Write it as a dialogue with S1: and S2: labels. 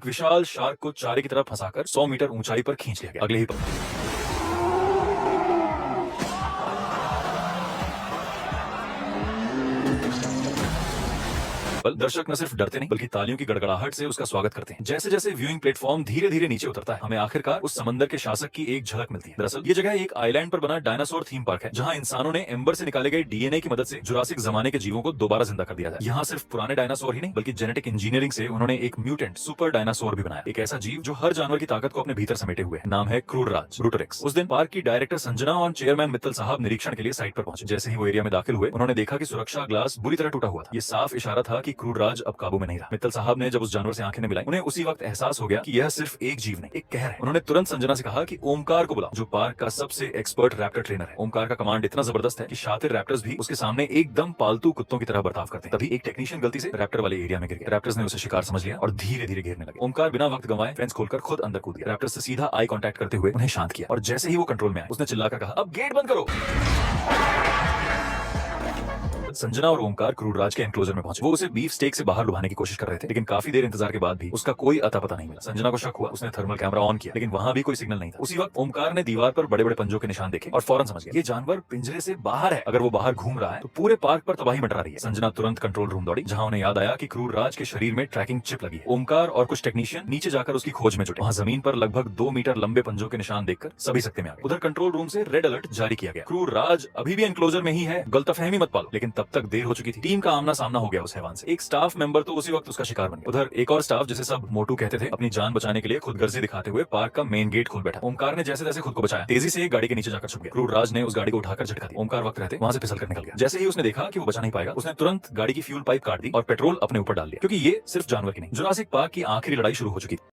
S1: एक विशाल शार्क को चारे की तरफ फंसाकर 100 मीटर ऊंचाई पर खींच लिया गया। अगले ही पल दर्शक न सिर्फ डरते नहीं बल्कि तालियों की गड़गड़ाहट से उसका स्वागत करते हैं। जैसे जैसे व्यूइंग प्लेटफॉर्म धीरे धीरे नीचे उतरता है, हमें आखिरकार उस समंदर के शासक की एक झलक मिलती है। दरअसल ये जगह एक आइलैंड पर बना डायनासोर थीम पार्क है, जहां इंसानों ने एम्बर से निकाले गए डीएनए की मदद से जुरासिक जमाने के जीवों को दोबारा जिंदा कर दिया है। यहाँ सिर्फ पुराने डायनासोर ही नहीं बल्कि जेनेटिक इंजीनियरिंग से उन्होंने एक म्यूटेंट सुपर डायनासोर भी बनाया, एक ऐसा जीव जो हर जानवर की ताकत को अपने भीतर समेटे हुए है। नाम है क्रूरराज ब्रूटोरेक्स। उस दिन पार्क की डायरेक्टर संजना और चेयरमैन मित्तल साहब निरीक्षण के लिए साइट पर पहुंचे। जैसे ही वो एरिया में दाखिल हुए, उन्होंने देखा कि सुरक्षा ग्लास बुरी तरह टूटा हुआ था। ये साफ इशारा था कि क्रूरराज अब काबू में नहीं रहा। मित्तल साहब ने जब उस जानवर से आंखें मिलाई, उन्हें उसी वक्त एहसास हो गया कि यह सिर्फ एक जीव नहीं, एक कहर है। उन्होंने तुरंत संजना से कहा कि ओमकार को बुलाओ, जो पार्क का सबसे एक्सपर्ट रैप्टर ट्रेनर है। ओमकार का कमांड इतना जबरदस्त है कि शातिर रैप्टर्स भी उसके सामने एकदम पालतू कुत्तों की तरह बर्ताव करते हैं। तभी एक टेक्नीशियन गलती से रैप्टर वाले एरिया में गिर गया। रैप्टर्स ने उसे शिकार समझ लिया और धीरे धीरे घेरने लगे। ओमकार बिना वक्त गंवाए फेंस खोलकर खुद अंदर कूद गया। रैप्टर्स से सीधा आई कांटेक्ट करते हुए उन्हें शांत किया और जैसे ही वो कंट्रोल में आए, उसने चिल्लाकर कहा, अब गेट बंद करो। संजना और ओमकार क्रूरराज के एनक्लोजर में पहुंचे। वो उसे बीफ स्टेक से बाहर लुभाने की कोशिश कर रहे थे, लेकिन काफी देर इंतजार के बाद भी उसका कोई अता पता नहीं मिला। संजना को शक हुआ, उसने थर्मल कैमरा ऑन किया, लेकिन वहां भी कोई सिग्नल नहीं था। उसी वक्त ओमकार ने दीवार पर बड़े बड़े पंजों के निशान देखे और फौरन समझ गया, ये जानवर पिंजरे से बाहर है। अगर वो बाहर घूम रहा है तो पूरे पार्क पर तबाही मंडरा रही है। संजना तुरंत कंट्रोल रूम दौड़ी, जहां उन्हें याद आया कि क्रूरराज के शरीर में ट्रैकिंग चिप लगी है। ओमकार और कुछ टेक्नीशियन नीचे जाकर उसकी खोज में जुटे। वहां जमीन पर लगभग 2 मीटर लंबे पंजों के निशान देखकर सभी सकते में आ गए। उधर कंट्रोल रूम से रेड अलर्ट जारी किया गया, क्रूरराज अभी भी एनक्लोजर में ही है, गलतफहमी मत पालो। लेकिन तब तक देर हो चुकी थी। टीम का आमना सामना हो गया उस हैवान से। एक स्टाफ मेंबर तो उसी वक्त उसका शिकार बन गया। उधर एक और स्टाफ, जिसे सब मोटू कहते थे, अपनी जान बचाने के लिए खुदगर्जी दिखाते हुए पार्क का मेन गेट खोल बैठा। ओमकार ने जैसे जैसे खुद को बचाया, तेजी से एक गाड़ी के नीचे जाकर छुप गया। क्रूरराज ने उस गाड़ी को उठाकर झटका दिया। ओमकार वक्त रहते वहां से फिसलकर निकल गया। जैसे ही उसने देखा कि वो बचा नहीं पाएगा, उसने तुरंत गाड़ी की फ्यूल पाइप काट दी और पेट्रोल अपने ऊपर डाल लिया, क्योंकि ये सिर्फ जानवर की नहीं, जुरासिक पार्क की आखिरी लड़ाई शुरू हो चुकी थी।